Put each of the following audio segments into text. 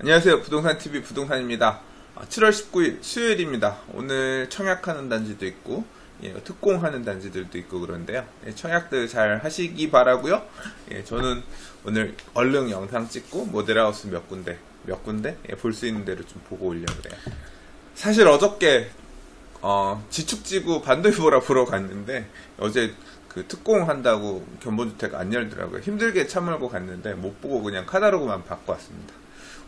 안녕하세요. 부동산TV 부동산입니다. 7월 19일 수요일입니다. 오늘 청약하는 단지도 있고 특공하는 단지들도 있고 그런데요. 청약들 잘 하시기 바라고요. 저는 오늘 얼른 영상 찍고 모델하우스 몇 군데 볼 수 있는 대로 좀 보고 오려고 그래요. 사실 어저께 지축지구 반도이보라 보러 갔는데 어제 그 특공한다고 견본주택 안 열더라고요. 힘들게 참을고 갔는데 못 보고 그냥 카다로그만 받고 왔습니다.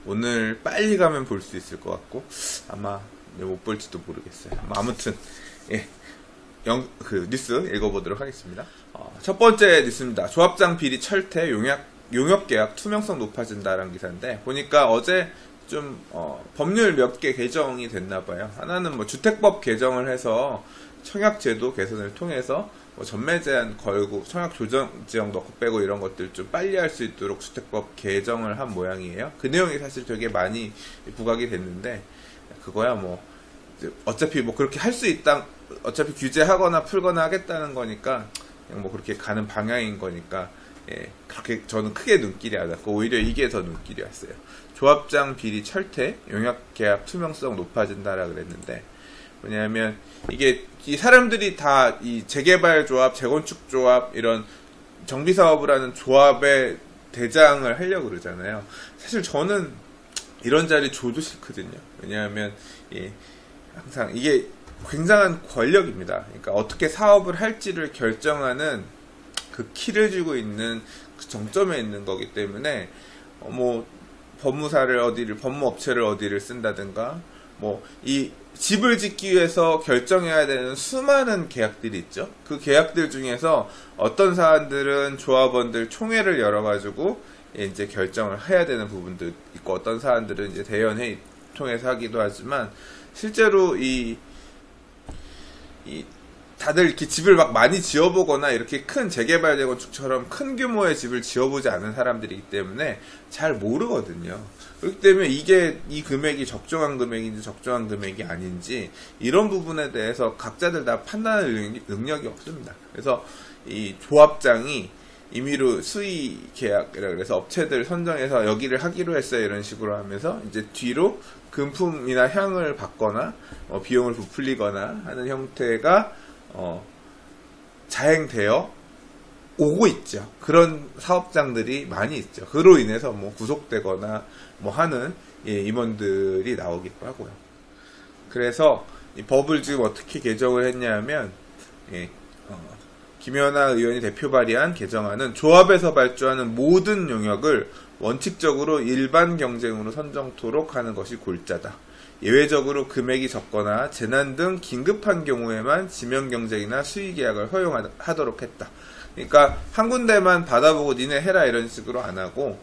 오늘 빨리 가면 볼 수 있을 것 같고 아마 못 볼지도 모르겠어요. 아무튼 뉴스 읽어보도록 하겠습니다. 첫 번째 뉴스입니다. 조합장 비리 철퇴, 용역계약 투명성 높아진다라는 기사인데 보니까 어제 좀 법률 몇 개 개정이 됐나봐요. 하나는 뭐 주택법 개정을 해서 청약제도 개선을 통해서 전매 제한 걸고 청약 조정 지역 넣고 빼고 이런 것들 좀 빨리 할 수 있도록 주택법 개정을 한 모양이에요. 그 내용이 사실 되게 많이 부각이 됐는데 그거야 뭐 어차피 뭐 그렇게 할 수 있다, 어차피 규제하거나 풀거나 하겠다는 거니까 그냥 뭐 그렇게 가는 방향인 거니까 그렇게 저는 크게 눈길이 안 왔고 오히려 이게 더 눈길이 왔어요. 조합장 비리 철퇴, 용역계약 투명성 높아진다라 그랬는데 뭐냐면 이게 이 사람들이 다 이 재개발 조합, 재건축 조합 이런 정비 사업을 하는 조합의 대장을 하려고 그러잖아요. 사실 저는 이런 자리 줘도 싫거든요. 왜냐하면 항상 이게 굉장한 권력입니다. 그러니까 어떻게 사업을 할지를 결정하는 그 키를 쥐고 있는 그 정점에 있는 거기 때문에 뭐 법무업체를 어디를 쓴다든가 뭐 이 집을 짓기 위해서 결정해야 되는 수많은 계약들이 있죠. 그 계약들 중에서 어떤 사람들은 조합원들 총회를 열어가지고 이제 결정을 해야 되는 부분도 있고 어떤 사람들은 이제 대연회의 통해서 하기도 하지만 실제로 다들 이렇게 집을 막 많이 지어보거나 이렇게 큰 재개발 재건축처럼 큰 규모의 집을 지어보지 않은 사람들이기 때문에 잘 모르거든요. 그렇기 때문에 이 금액이 적정한 금액인지 적정한 금액이 아닌지 이런 부분에 대해서 각자들 다 판단할 능력이 없습니다. 그래서 이 조합장이 임의로 수의 계약이라 그래서 업체들 선정해서 여기를 하기로 했어요 이런 식으로 하면서 이제 뒤로 금품이나 향을 받거나 비용을 부풀리거나 하는 형태가 자행되어 오고 있죠. 그런 사업장들이 많이 있죠. 그로 인해서 뭐 구속되거나 뭐 하는 임원들이 나오기도 하고요. 그래서 이 법을 지금 어떻게 개정을 했냐면 김연아 의원이 대표 발의한 개정안은 조합에서 발주하는 모든 용역을 원칙적으로 일반 경쟁으로 선정토록 하는 것이 골자다. 예외적으로 금액이 적거나 재난 등 긴급한 경우에만 지명 경쟁이나 수의 계약을 허용하도록 했다. 그러니까 한 군데만 받아보고 니네 해라 이런 식으로 안 하고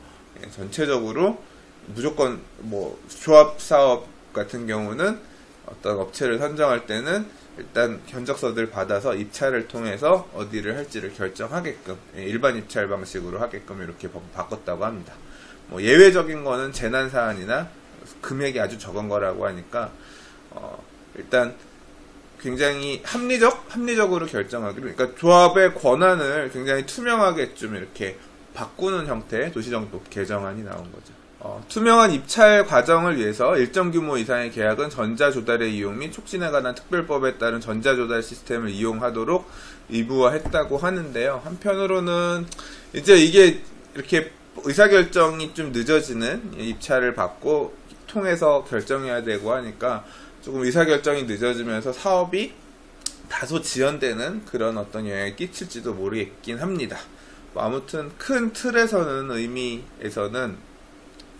전체적으로 무조건 뭐 조합 사업 같은 경우는 어떤 업체를 선정할 때는 일단 견적서들 받아서 입찰을 통해서 어디를 할지를 결정하게끔 일반 입찰 방식으로 하게끔 이렇게 바꿨다고 합니다. 뭐 예외적인 거는 재난 사안이나 금액이 아주 적은 거라고 하니까 일단 굉장히 합리적으로 결정하기로, 그러니까 조합의 권한을 굉장히 투명하게 좀 이렇게 바꾸는 형태의 도시정법 개정안이 나온 거죠. 투명한 입찰 과정을 위해서 일정 규모 이상의 계약은 전자조달의 이용 및 촉진에 관한 특별법에 따른 전자조달 시스템을 이용하도록 의무화했다고 하는데요. 한편으로는 이제 이게 이렇게 의사결정이 좀 늦어지는 입찰을 받고 통해서 결정해야 되고 하니까 조금 의사결정이 늦어지면서 사업이 다소 지연되는 그런 어떤 영향을 끼칠지도 모르겠긴 합니다. 뭐 아무튼 큰 틀에서는 의미에서는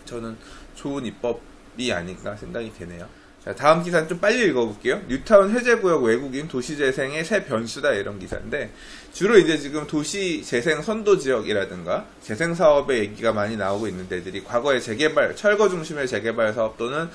저는 좋은 입법이 아닌가 생각이 되네요. 자, 다음 기사는 좀 빨리 읽어볼게요. 뉴타운 해제구역 외국인 도시재생의 새 변수다 이런 기사인데 주로 이제 지금 도시재생 선도지역이라든가 재생사업의 얘기가 많이 나오고 있는 데들이 과거에 재개발, 철거 중심의 재개발 사업 또는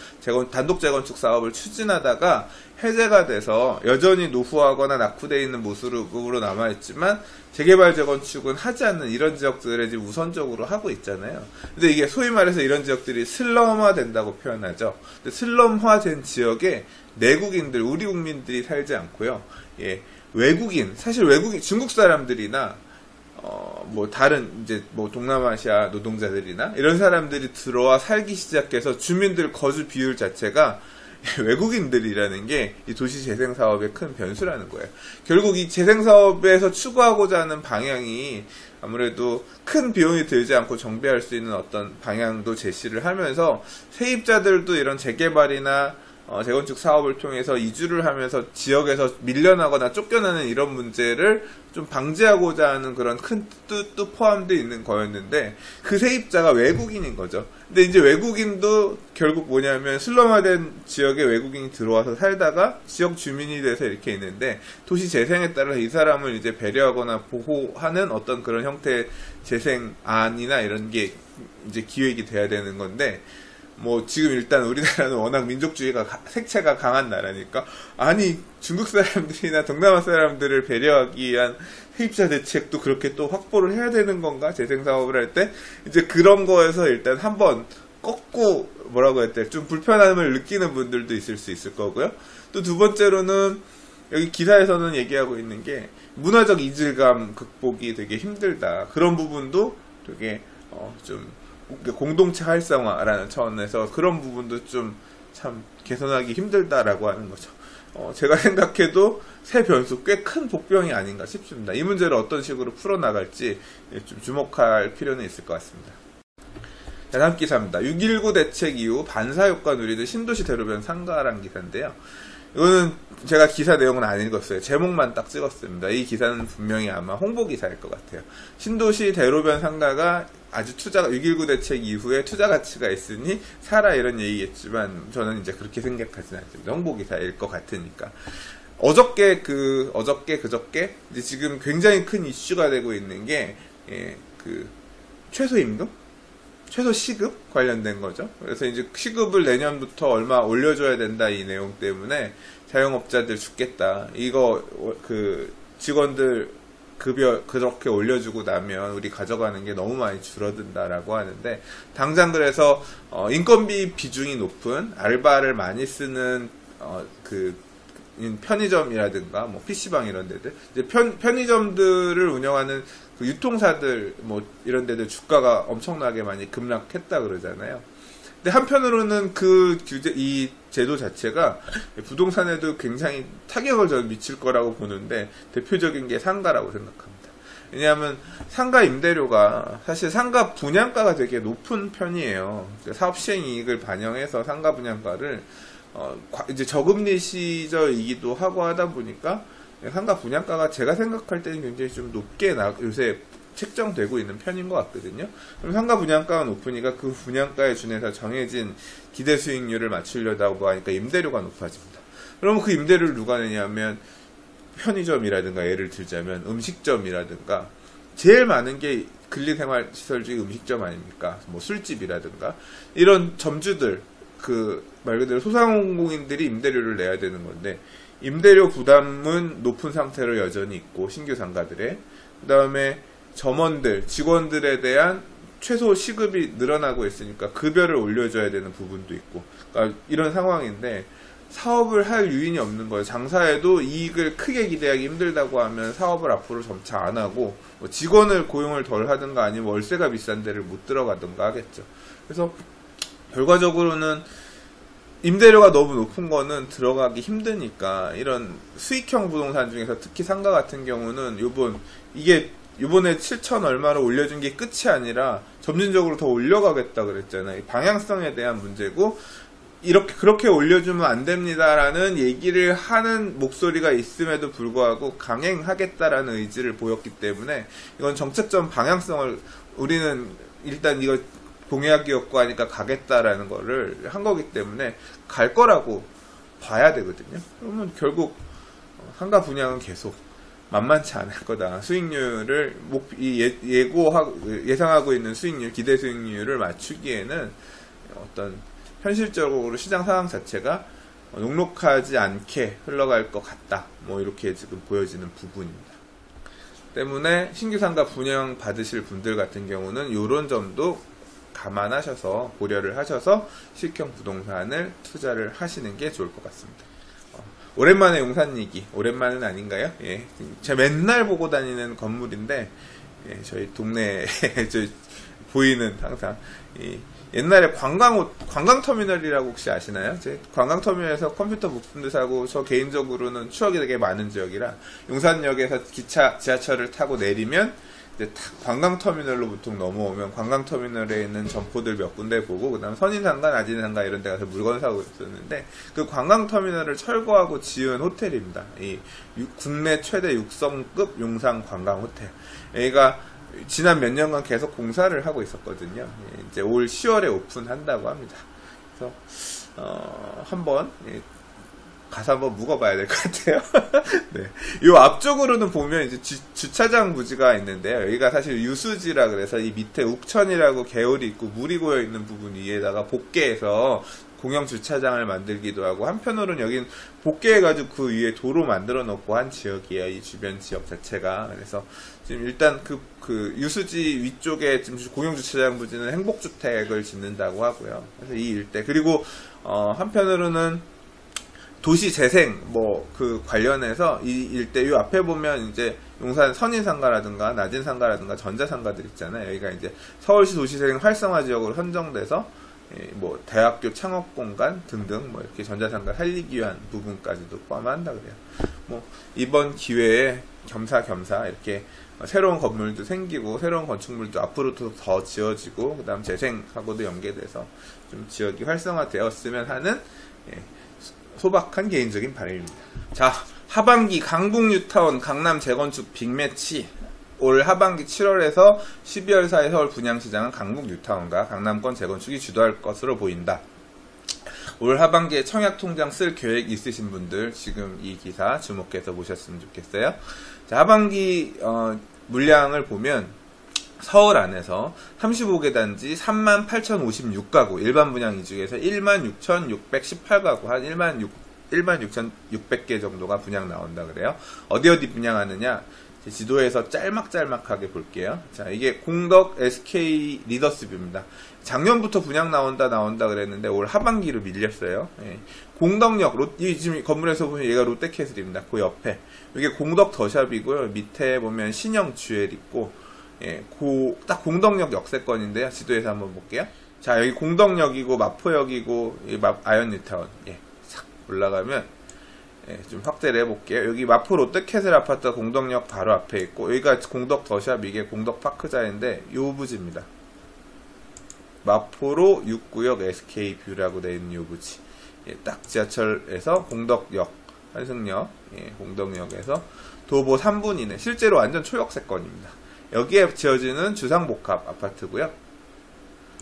단독 재건축 사업을 추진하다가 해제가 돼서 여전히 노후화하거나 낙후되어 있는 모습으로 남아있지만 재개발 재건축은 하지 않는 이런 지역들에 지금 우선적으로 하고 있잖아요. 근데 이게 소위 말해서 이런 지역들이 슬럼화 된다고 표현하죠. 근데 슬럼화된 지역에 내국인들, 우리 국민들이 살지 않고요. 외국인, 사실 외국인, 중국 사람들이나 뭐 다른 이제 뭐 동남아시아 노동자들이나 이런 사람들이 들어와 살기 시작해서 주민들 거주 비율 자체가 외국인들이라는 게 이 도시 재생 사업의 큰 변수라는 거예요. 결국 이 재생 사업에서 추구하고자 하는 방향이 아무래도 큰 비용이 들지 않고 정비할 수 있는 어떤 방향도 제시를 하면서 세입자들도 이런 재개발이나 재건축 사업을 통해서 이주를 하면서 지역에서 밀려나거나 쫓겨나는 이런 문제를 좀 방지하고자 하는 그런 큰 뜻도 포함되어 있는 거였는데, 그 세입자가 외국인인 거죠. 근데 이제 외국인도 결국 뭐냐면 슬럼화된 지역에 외국인이 들어와서 살다가 지역 주민이 돼서 이렇게 있는데, 도시 재생에 따라 이 사람을 이제 배려하거나 보호하는 어떤 그런 형태의 재생안이나 이런 게 이제 기획이 돼야 되는 건데, 뭐 지금 일단 우리나라는 워낙 민족주의가 색채가 강한 나라니까, 아니 중국 사람들이나 동남아 사람들을 배려하기 위한 세입자 대책도 그렇게 또 확보를 해야 되는 건가, 재생 사업을 할 때. 이제 그런 거에서 일단 한번 꺾고 뭐라고 해야 돼, 좀 불편함을 느끼는 분들도 있을 수 있을 거고요. 또 두 번째로는 여기 기사에서는 얘기하고 있는 게 문화적 이질감 극복이 되게 힘들다, 그런 부분도 되게 좀 공동체 활성화라는 차원에서 그런 부분도 좀 참 개선하기 힘들다라고 하는 거죠. 제가 생각해도 새 변수, 꽤 큰 복병이 아닌가 싶습니다. 이 문제를 어떤 식으로 풀어나갈지 좀 주목할 필요는 있을 것 같습니다. 자, 다음 기사입니다. 6.19 대책 이후 반사효과 누리는 신도시 대로변 상가라는 기사인데요. 이거는 제가 기사 내용은 안 읽었어요. 제목만 딱 찍었습니다. 이 기사는 분명히 아마 홍보 기사일 것 같아요. 신도시 대로변 상가가 아주 6.19 대책 이후에 투자 가치가 있으니 사라, 이런 얘기겠지만 저는 이제 그렇게 생각하지는 않습니다. 홍보 기사일 것 같으니까. 그저께 이제 지금 굉장히 큰 이슈가 되고 있는 게 최소임금? 최소 시급 관련된 거죠. 그래서 이제 시급을 내년부터 얼마 올려줘야 된다, 이 내용 때문에 자영업자들 죽겠다. 이거 직원들 급여 그렇게 올려주고 나면 우리 가져가는 게 너무 많이 줄어든다라고 하는데, 당장 그래서 인건비 비중이 높은 알바를 많이 쓰는 편의점이라든가 뭐 PC방 이런 데들, 이제 편의점들을 운영하는 그 유통사들 뭐 이런 데들 주가가 엄청나게 많이 급락했다 그러잖아요. 근데 한편으로는 이 제도 자체가 부동산에도 굉장히 타격을 저는 미칠 거라고 보는데, 대표적인 게 상가라고 생각합니다. 왜냐하면 상가 임대료가 사실 상가 분양가가 되게 높은 편이에요. 사업 시행 이익을 반영해서 상가 분양가를 이제 저금리 시절이기도 하고 하다 보니까 상가 분양가가 제가 생각할 때는 굉장히 좀 높게 요새 책정되고 있는 편인 것 같거든요. 그럼 상가 분양가가 높으니까 그 분양가에 준해서 정해진 기대 수익률을 맞추려고 하니까 임대료가 높아집니다. 그러면 그 임대료를 누가 내냐면 편의점이라든가, 예를 들자면 음식점이라든가, 제일 많은 게 근리생활시설 중에 음식점 아닙니까? 뭐 술집이라든가 이런 점주들, 말 그대로 소상공인들이 임대료를 내야 되는 건데, 임대료 부담은 높은 상태로 여전히 있고, 신규 상가들의, 그 다음에 점원들, 직원들에 대한 최소 시급이 늘어나고 있으니까 급여를 올려줘야 되는 부분도 있고, 그러니까 이런 상황인데 사업을 할 유인이 없는 거예요. 장사에도 이익을 크게 기대하기 힘들다고 하면 사업을 앞으로 점차 안 하고, 뭐 직원을 고용을 덜 하든가 아니면 월세가 비싼 데를 못 들어가든가 하겠죠. 그래서 결과적으로는 임대료가 너무 높은 거는 들어가기 힘드니까, 이런 수익형 부동산 중에서 특히 상가 같은 경우는 이번에 7천 얼마로 올려준 게 끝이 아니라 점진적으로 더 올려가겠다 그랬잖아요. 방향성에 대한 문제고, 그렇게 올려주면 안 됩니다라는 얘기를 하는 목소리가 있음에도 불구하고 강행하겠다라는 의지를 보였기 때문에, 이건 정책적 방향성을 우리는 일단 이거 공약이었고 하니까 가겠다라는 거를 한 거기 때문에 갈 거라고 봐야 되거든요. 그러면 결국 상가 분양은 계속 만만치 않을 거다. 수익률을 예상하고 있는 수익률, 기대 수익률을 맞추기에는 어떤 현실적으로 시장 상황 자체가 녹록하지 않게 흘러갈 것 같다. 뭐 이렇게 지금 보여지는 부분입니다. 때문에 신규 상가 분양 받으실 분들 같은 경우는 이런 점도 감안하셔서, 고려를 하셔서 실형 부동산을 투자를 하시는 게 좋을 것 같습니다. 오랜만에 용산 얘기, 오랜만은 아닌가요? 예. 제가 맨날 보고 다니는 건물인데, 예, 저희 동네에 보이는 항상 옛날에 관광터미널이라고 혹시 아시나요? 제 관광터미널에서 컴퓨터 부품도 사고, 저 개인적으로는 추억이 되게 많은 지역이라 용산역에서 지하철을 타고 내리면 이제 관광터미널로 보통 넘어오면 관광터미널에 있는 점포들 몇 군데 보고, 그 다음 선인상가, 나진상가 이런 데 가서 물건 사고 있었는데, 그 관광터미널을 철거하고 지은 호텔입니다. 이 국내 최대 6성급 용산 관광호텔. 여기가 지난 몇 년간 계속 공사를 하고 있었거든요. 이제 올 10월에 오픈한다고 합니다. 그래서 한번 가서 한번 묵어봐야 될 것 같아요. 네. 요 앞쪽으로는 보면 이제 주차장 부지가 있는데요. 여기가 사실 유수지라 그래서 이 밑에 욱천이라고 개울이 있고 물이 고여 있는 부분 위에다가 복개해서 공영 주차장을 만들기도 하고, 한편으로는 여긴 복개해가지고 그 위에 도로 만들어 놓고 한 지역이에요. 이 주변 지역 자체가. 그래서 지금 일단 그 유수지 위쪽에 지금 공영 주차장 부지는 행복주택을 짓는다고 하고요. 그래서 이 일대, 그리고 한편으로는 도시 재생 그 관련해서 이 일대, 요 앞에 보면 이제 용산 선인상가라든가 나진상가라든가 전자상가들 있잖아요. 여기가 이제 서울시 도시재생 활성화 지역으로 선정돼서 대학교 창업공간 등등 이렇게 전자상가 살리기 위한 부분까지도 포함한다 그래요. 이번 기회에 겸사겸사 이렇게 새로운 건물도 생기고 새로운 건축물도 앞으로도 더 지어지고, 그 다음 재생하고도 연계돼서 좀 지역이 활성화되었으면 하는 소박한 개인적인 바람입니다. 자, 하반기 강북 뉴타운 강남 재건축 빅매치. 올 하반기 7월에서 12월 사이 서울 분양시장은 강북 뉴타운과 강남권 재건축이 주도할 것으로 보인다. 올 하반기에 청약통장 쓸 계획 있으신 분들 지금 이 기사 주목해서 보셨으면 좋겠어요. 자, 하반기 물량을 보면 서울 안에서 35개 단지 38,056가구, 일반 분양 이 중에서 16,618가구, 한 16,600개 정도가 분양 나온다 그래요. 어디 분양하느냐? 지도에서 짤막짤막하게 볼게요. 자, 이게 공덕 SK 리더스뷰입니다. 작년부터 분양 나온다 그랬는데 올 하반기로 밀렸어요. 예. 공덕역, 지금 건물에서 보면 얘가 롯데캐슬입니다. 그 옆에. 이게 공덕 더샵이고요. 밑에 보면 신영 주엘 있고, 예, 딱 공덕역 역세권인데요. 지도에서 한번 볼게요. 자, 여기 공덕역이고, 마포역이고, 아현 뉴타운. 예, 싹 올라가면, 좀 확대를 해볼게요. 여기 마포 롯데캐슬 아파트가 공덕역 바로 앞에 있고, 여기가 공덕 더샵, 이게 공덕 파크자인데 요 부지입니다. 마포로 6구역 SK뷰라고 되어 있는 요 부지. 딱 지하철에서 공덕역, 한승역, 공덕역에서 도보 3분 이내. 실제로 완전 초역세권입니다. 여기에 지어지는 주상복합 아파트고요.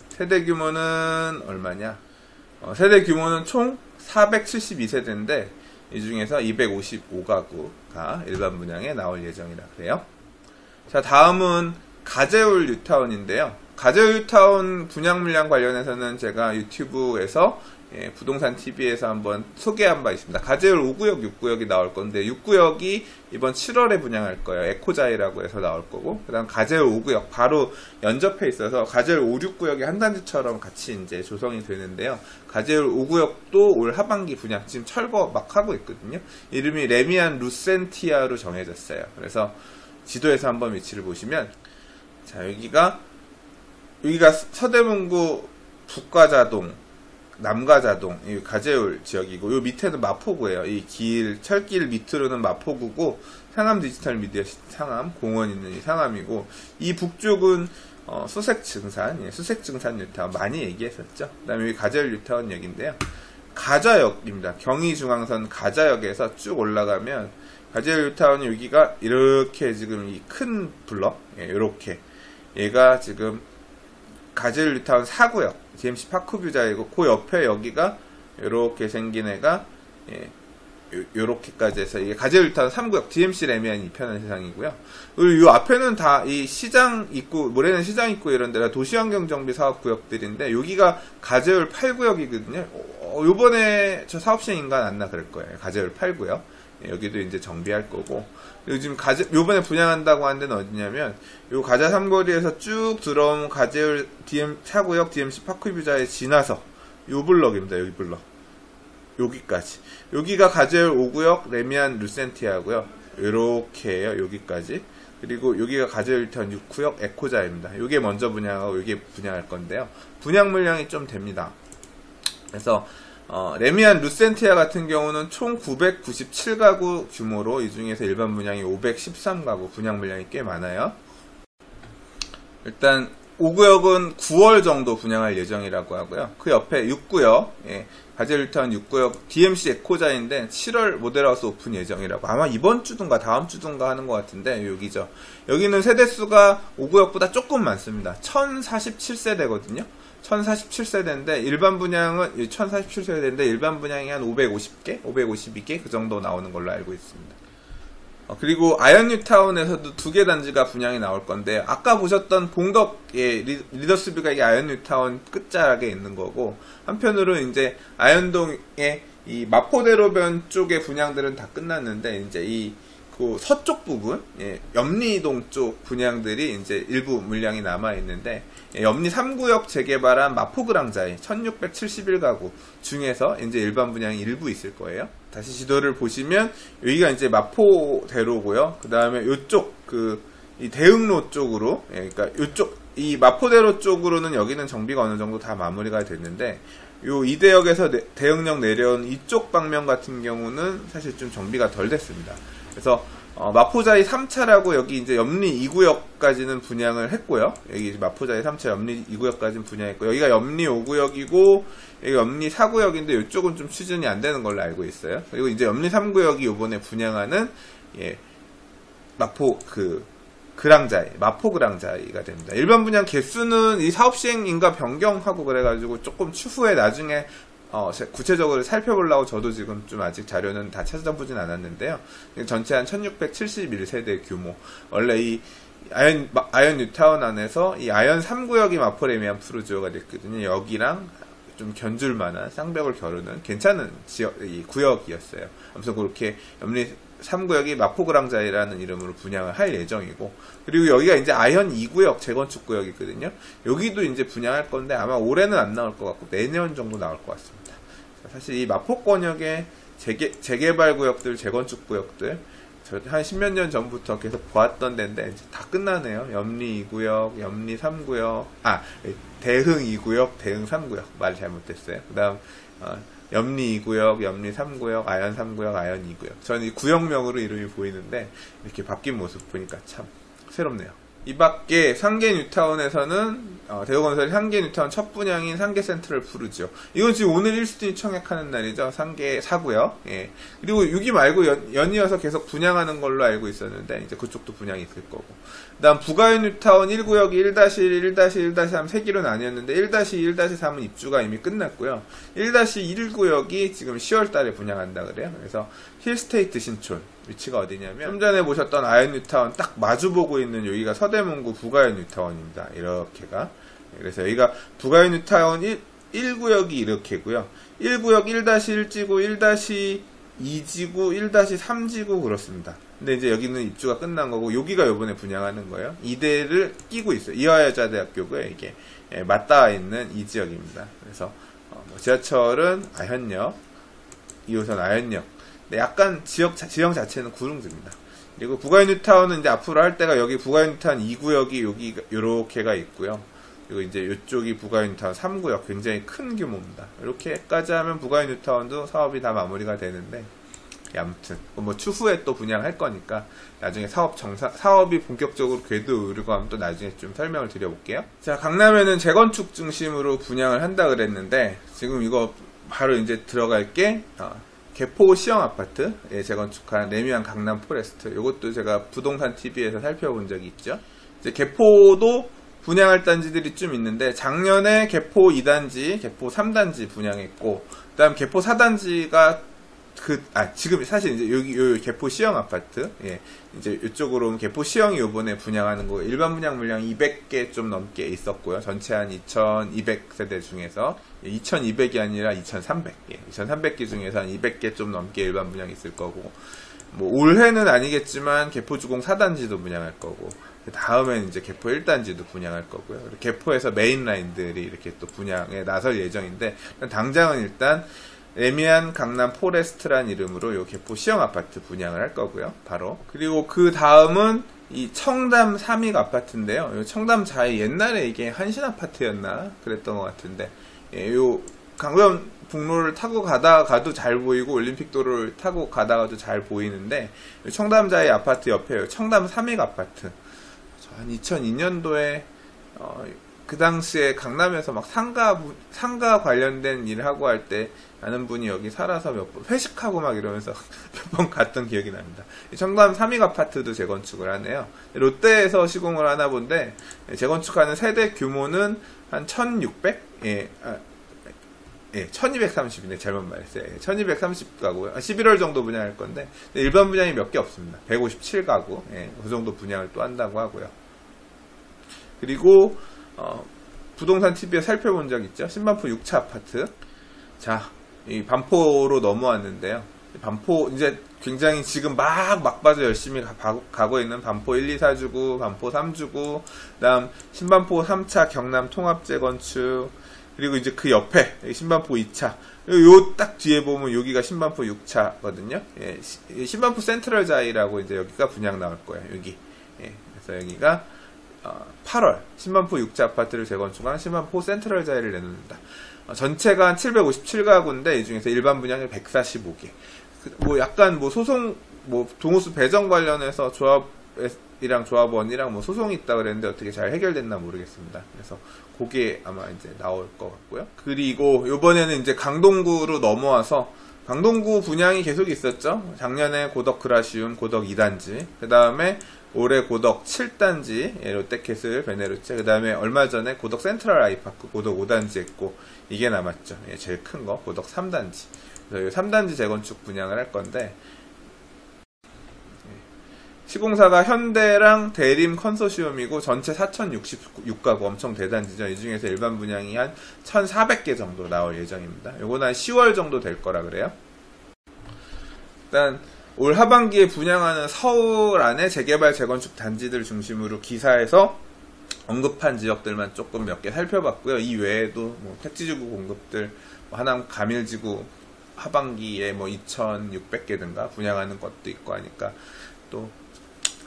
세대 규모는 얼마냐? 세대 규모는 총 472세대인데 이 중에서 255가구가 일반 분양에 나올 예정이라 그래요. 자, 다음은 가재울 뉴타운인데요. 가재울 뉴타운 분양 물량 관련해서는 제가 유튜브에서 부동산 TV에서 한번 소개한 바 있습니다. 가재울 5구역, 6구역이 나올 건데 6구역이 이번 7월에 분양할 거예요. 에코자이라고 해서 나올 거고, 그 다음 가재울 5구역 바로 연접해 있어서 가재울 5, 6구역이 한 단지처럼 같이 이제 조성이 되는데요. 가재울 5구역도 올 하반기 분양 지금 철거 막 하고 있거든요. 이름이 레미안 루센티아로 정해졌어요. 그래서 지도에서 한번 위치를 보시면, 자, 여기가 서대문구 북가자동, 남가자동, 이 가재울 지역이고, 요 밑에는 마포구예요. 이 철길 밑으로는 마포구고, 상암 디지털 미디어 상암, 공원 있는 이 상암이고, 이 북쪽은 수색증산, 수색증산 뉴타운 많이 얘기했었죠. 그 다음에 여기 가재울 뉴타운 역인데요. 가자역입니다. 경의중앙선 가자역에서 쭉 올라가면 가재울 뉴타운이 여기가 이렇게 지금 이 큰 블럭, 이렇게 얘가 지금 가재울 뉴타운 4구역 DMC 파크뷰자이고, 그 옆에 여기가 이렇게 생긴 애가 요렇게까지 해서 이게 가재울 뉴타운 3구역 DMC 레미안 이편한 세상이고요. 그리고 요 앞에는 다 이 시장 입구, 모래는 시장 입구 이런 데가 도시환경정비 사업구역들인데, 여기가 가재울 8구역이거든요. 요번에 저 사업시행인가 났나 그럴 거예요. 가재울 8구역. 여기도 이제 정비할 거고, 요즘 요번에 분양한다고 하는 데는 어디냐면, 요 가자 삼거리에서 쭉 들어오면 가재울 4구역 DMC 파크뷰자에 지나서, 요 블럭입니다. 여기 블럭. 여기까지. 여기가 가재울 5구역 레미안 루센티아고요. 요렇게 해요. 여기까지. 그리고 여기가 가젤일타운 6구역 에코자입니다. 이게 먼저 분양하고 이게 분양할 건데요. 분양 물량이 좀 됩니다. 그래서 레미안 루센티아 같은 경우는 총 997가구 규모로 이 중에서 일반 분양이 513가구, 분양 물량이 꽤 많아요. 일단 5구역은 9월 정도 분양할 예정이라고 하고요. 그 옆에 6구역, 가젤일타운 6구역 DMC 에코자인데 7월 모델하우스 오픈 예정이라고, 아마 이번 주든가 다음 주든가 하는 것 같은데 여기죠. 여기는 세대수가 5구역보다 조금 많습니다. 1047세대거든요. 1047세대인데 일반 분양은 1047세대인데 일반 분양이 한 550개, 552개 그 정도 나오는 걸로 알고 있습니다. 그리고 아이언뉴타운에서도 2개 단지가 분양이 나올 건데, 아까 보셨던 봉덕의 리더스뷰가 이게 아이언뉴타운 끝자락에 있는 거고, 한편으로 이제 아현동의 이 마포대로변 쪽의 분양들은 다 끝났는데, 이제 그 서쪽 부분, 염리동 쪽 분양들이 이제 일부 물량이 남아 있는데, 염리 3구역 재개발한 마포그랑자이 1671가구 중에서 이제 일반 분양이 일부 있을 거예요. 다시 지도를 보시면 여기가 이제 마포대로고요. 그 다음에 요쪽 이 대흥로 쪽으로, 그러니까 요쪽 이 마포대로 쪽으로는 여기는 정비가 어느 정도 다 마무리가 됐는데, 요 이대역에서 대흥역 내려온 이쪽 방면 같은 경우는 사실 좀 정비가 덜 됐습니다. 그래서 마포자이 3차라고 여기 이제 염리 2구역까지는 분양을 했고요. 여기 마포자이 3차 염리 2구역까지는 분양했고, 여기가 염리 5구역이고 여기 염리 4구역인데 이쪽은 좀 추진이 안 되는 걸로 알고 있어요. 그리고 이제 염리 3구역이 이번에 분양하는 마포 그랑자이가 됩니다. 일반 분양 개수는 이 사업 시행인가 변경하고 그래가지고 조금 추후에 나중에 구체적으로 살펴보려고 저도 지금 좀 아직 자료는 다 찾아보진 않았는데요. 전체 한 1671세대 규모. 원래 이 아이언 뉴타운 안에서 이 아이언 3구역이 마포레미안 푸르지오가 됐거든요. 여기랑 좀 견줄만한 쌍벽을 겨루는 괜찮은 구역이었어요. 아무튼 그렇게 염리 3구역이 마포그랑자이라는 이름으로 분양을 할 예정이고, 그리고 여기가 이제 아현 2구역 재건축 구역이거든요. 여기도 이제 분양할 건데 아마 올해는 안 나올 것 같고 내년 정도 나올 것 같습니다. 사실 이 마포권역의 재개발 구역들, 재건축 구역들, 저 한 10몇 년 전부터 계속 보았던 데인데 이제 다 끝나네요. 염리 2구역, 염리 3구역, 대흥 2구역, 대흥 3구역. 말 잘못됐어요. 그 다음 염리 2구역, 염리 3구역, 아현 3구역, 아현 2구역. 저는 이 구역명으로 이름이 보이는데 이렇게 바뀐 모습 보니까 참 새롭네요. 이 밖에 상계뉴타운에서는 대우건설이 상계뉴타운 첫 분양인 상계센트럴 푸르지오. 이건 지금 오늘 1순위 청약하는 날이죠. 상계 4구역. 그리고 여기 말고 연이어서 계속 분양하는 걸로 알고 있었는데 이제 그쪽도 분양이 있을 거고. 그 다음 부가연뉴타운 1구역이 1-1, 1-1-3 3기로 나뉘었는데 1-2, 1-3은 입주가 이미 끝났고요. 1-1구역이 지금 10월 달에 분양한다 그래요. 그래서 힐스테이트 신촌. 위치가 어디냐면 좀 전에 보셨던 아현뉴타운 딱 마주보고 있는 여기가 서대문구 부가현뉴타운입니다. 이렇게가. 그래서 여기가 부가현뉴타운 1구역이 이렇게고요. 1구역 1-1지구, 1-2지구, 1-3지구 그렇습니다. 근데 이제 여기는 입주가 끝난 거고 여기가 요번에 분양하는 거예요. 이대를 끼고 있어요. 이화여자대학교고요. 이게 맞닿아 있는 이 지역입니다. 그래서 지하철은 아현역, 2호선 아현역. 네, 약간 지형 자체는 구릉지입니다. 그리고 부가현뉴타운은 이제 앞으로 할 때가 여기 부가현뉴타운 2구역이 여기 요렇게가 있고요. 그리고 이제 이쪽이 부가현뉴타운 3구역, 굉장히 큰 규모입니다. 이렇게까지 하면 부가현뉴타운도 사업이 다 마무리가 되는데, 아무튼 뭐 추후에 또 분양할 거니까 나중에 사업이 본격적으로 궤도 오르고 하면 또 나중에 좀 설명을 드려볼게요. 자, 강남에는 재건축 중심으로 분양을 한다 그랬는데 지금 이거 바로 이제 들어갈 게 개포 시형 아파트 재건축한 레미안 강남 포레스트. 이것도 제가 부동산 TV에서 살펴본 적이 있죠. 이제 개포도 분양할 단지들이 좀 있는데 작년에 개포 2단지, 개포 3단지 분양했고, 그다음 개포 4단지가 지금 사실 이제 여기 개포 시형 아파트, 이제 이쪽으로 오면 개포 시형이 요번에 분양하는 거, 일반 분양 물량 200개 좀 넘게 있었고요. 전체 한 2200세대 중에서 2200이 아니라 2300, 2300개 중에서 한 200개 좀 넘게 일반 분양 있을 거고, 뭐 올해는 아니겠지만 개포 주공 4단지도 분양할 거고, 다음엔 이제 개포 1단지도 분양할 거고요. 개포에서 메인 라인들이 이렇게 또 분양에 나설 예정인데, 당장은 일단 레미안 강남 포레스트란 이름으로 요 개포 시형 아파트 분양을 할 거고요. 바로. 그리고 그 다음은 이 청담 삼익 아파트인데요. 청담자에 옛날에 이게 한신 아파트였나 그랬던 것 같은데, 예, 요 강변 북로를 타고 가다가도 잘 보이고 올림픽도로를 타고 가다가도 잘 보이는데, 청담자의 아파트 옆에 청담 삼익 아파트. 한 2002년도에 그 당시에 강남에서 막 상가 관련된 일을 하고 할 때 아는 분이 여기 살아서 몇 번 회식하고 막 이러면서 몇 번 갔던 기억이 납니다. 청담 삼익 아파트도 재건축을 하네요. 롯데에서 시공을 하나 본데, 재건축하는 세대 규모는 한 1600? 1230이네. 잘못 말했어요. 1230가구. 11월 정도 분양할 건데, 일반 분양이 몇 개 없습니다. 157가구. 그 정도 분양을 또 한다고 하고요. 그리고, 부동산 TV에 살펴본 적 있죠? 신반포 6차 아파트. 자, 이 반포로 넘어왔는데요. 반포, 이제 굉장히 지금 막바져 열심히 가고 있는 반포 1, 2, 4주구, 반포 3주구, 그 다음 신반포 3차 경남 통합 재건축, 그리고 이제 그 옆에 신반포 2차. 요 딱 뒤에 보면 여기가 신반포 6차거든요. 예, 신반포 센트럴 자이라고 이제 여기가 분양 나올 거예요. 여기. 예, 그래서 여기가 8월 신반포 6차 아파트를 재건축한 신반포 센트럴 자이를 내놓는다. 전체가 한 757가구인데 이 중에서 일반 분양이 145개. 뭐 약간 뭐 소송, 뭐 동호수 배정 관련해서 조합이랑 조합원이랑 뭐 소송이 있다 그랬는데 어떻게 잘 해결됐나 모르겠습니다. 그래서 그게 아마 이제 나올 것 같고요. 그리고 이번에는 이제 강동구로 넘어와서 강동구 분양이 계속 있었죠. 작년에 고덕 그라시움 고덕 2단지, 그 다음에 올해 고덕 7단지 롯데캐슬 베네루체, 그 다음에 얼마 전에 고덕 센트럴 아이파크 고덕 5단지 했고, 이게 남았죠. 제일 큰 거 고덕 3단지. 그래서 이 3단지 재건축 분양을 할 건데, 시공사가 현대랑 대림 컨소시엄이고 전체 4066가구 엄청 대단지죠. 이 중에서 일반 분양이 한 1400개 정도 나올 예정입니다. 요거는 한 10월 정도 될 거라 그래요. 일단 올 하반기에 분양하는 서울 안에 재개발 재건축 단지들 중심으로 기사에서 언급한 지역들만 조금 몇 개 살펴봤고요. 이 외에도 뭐 택지지구 공급들, 뭐 하남 가밀지구 하반기에 뭐 2600개든가 분양하는 것도 있고 하니까 또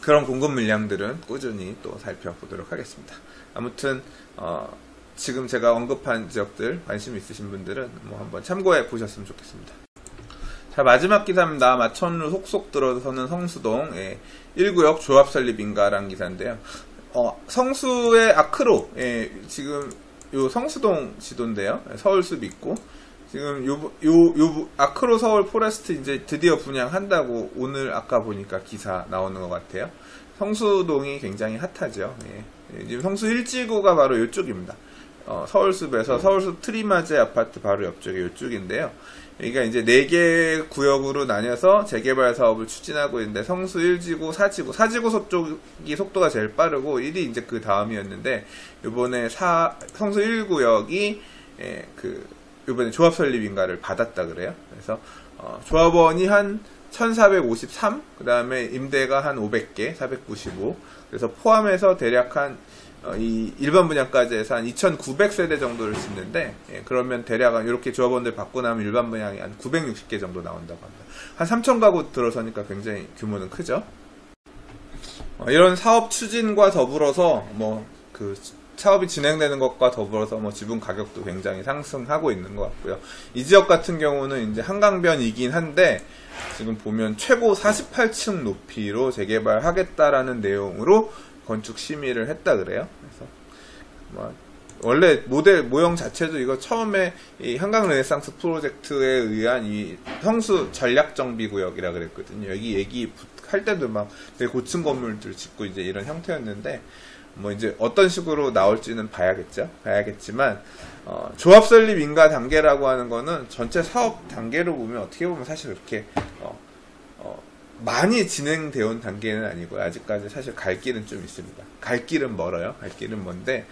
그런 공급 물량들은 꾸준히 또 살펴보도록 하겠습니다. 아무튼 지금 제가 언급한 지역들 관심 있으신 분들은 뭐 한번 참고해 보셨으면 좋겠습니다. 자, 마지막 기사입니다. 마천루 속속 들어서는 성수동 1구역 조합 설립인가라는 기사인데요. 성수의 아크로, 지금 요 성수동 지도인데요. 서울숲 있고, 지금 요 아크로 서울 포레스트 이제 드디어 분양한다고 오늘 아까 보니까 기사 나오는 것 같아요. 성수동이 굉장히 핫하죠. 지금 성수 1지구가 바로 이쪽입니다. 서울숲에서 서울숲 트리마제 아파트 바로 옆쪽에 이쪽인데요. 여기가 이제 4개 구역으로 나뉘어서 재개발 사업을 추진하고 있는데, 성수 1지구, 4지구 쪽이 속도가 제일 빠르고 1이 이제 그 다음이었는데, 요번에 성수 1구역이 요번에 조합 설립인가를 받았다 그래요. 그래서 조합원이 한 1453, 그 다음에 임대가 한 500개, 495. 그래서 포함해서 대략 이 일반 분양까지 해서 한 2900세대 정도를 짓는데, 그러면 대략 이렇게 조합원들 받고 나면 일반 분양이 한 960개 정도 나온다고 합니다. 한 3000가구 들어서니까 굉장히 규모는 크죠. 이런 사업 추진과 더불어서 사업이 진행되는 것과 더불어서 지분 가격도 굉장히 상승하고 있는 것 같고요. 이 지역 같은 경우는 이제 한강변이긴 한데, 지금 보면 최고 48층 높이로 재개발하겠다라는 내용으로 건축 심의를 했다 그래요. 그래서 원래 모형 자체도 이거 처음에 이 한강 르네상스 프로젝트에 의한 이 성수 전략정비구역이라 그랬거든요. 여기 얘기할 때도 막 되게 고층 건물들 짓고 이제 이런 형태였는데, 이제 어떤 식으로 나올지는 봐야겠지만, 조합 설립 인가 단계라고 하는 거는 전체 사업 단계로 보면 어떻게 보면 사실 그렇게, 많이 진행되어 온 단계는 아니고요. 아직까지 사실 갈 길은 좀 있습니다. 갈 길은 멀어요. 갈 길은 먼데,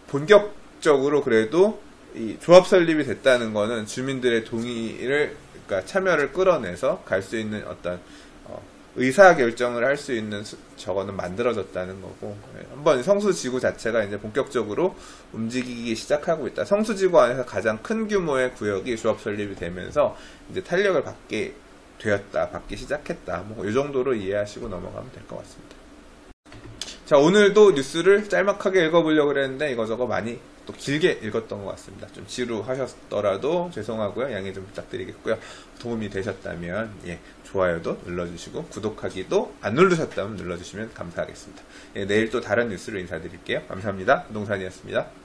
본격적으로 그래도 이 조합 설립이 됐다는 거는 주민들의 동의를, 그러니까 참여를 끌어내서 갈 수 있는 어떤, 의사결정을 할 수 있는 저거는 만들어졌다는 거고, 한번 성수지구 자체가 이제 본격적으로 움직이기 시작하고 있다. 성수지구 안에서 가장 큰 규모의 구역이 조합 설립이 되면서 이제 탄력을 받게 되었다, 받기 시작했다. 뭐 이 정도로 이해하시고 넘어가면 될 것 같습니다. 자, 오늘도 뉴스를 짤막하게 읽어보려고 그랬는데 이거저거 많이 또 길게 읽었던 것 같습니다. 좀 지루하셨더라도 죄송하고요. 양해 좀 부탁드리겠고요. 도움이 되셨다면 좋아요도 눌러주시고 구독하기도 안 누르셨다면 눌러주시면 감사하겠습니다. 내일 또 다른 뉴스로 인사드릴게요. 감사합니다. 부동산이었습니다.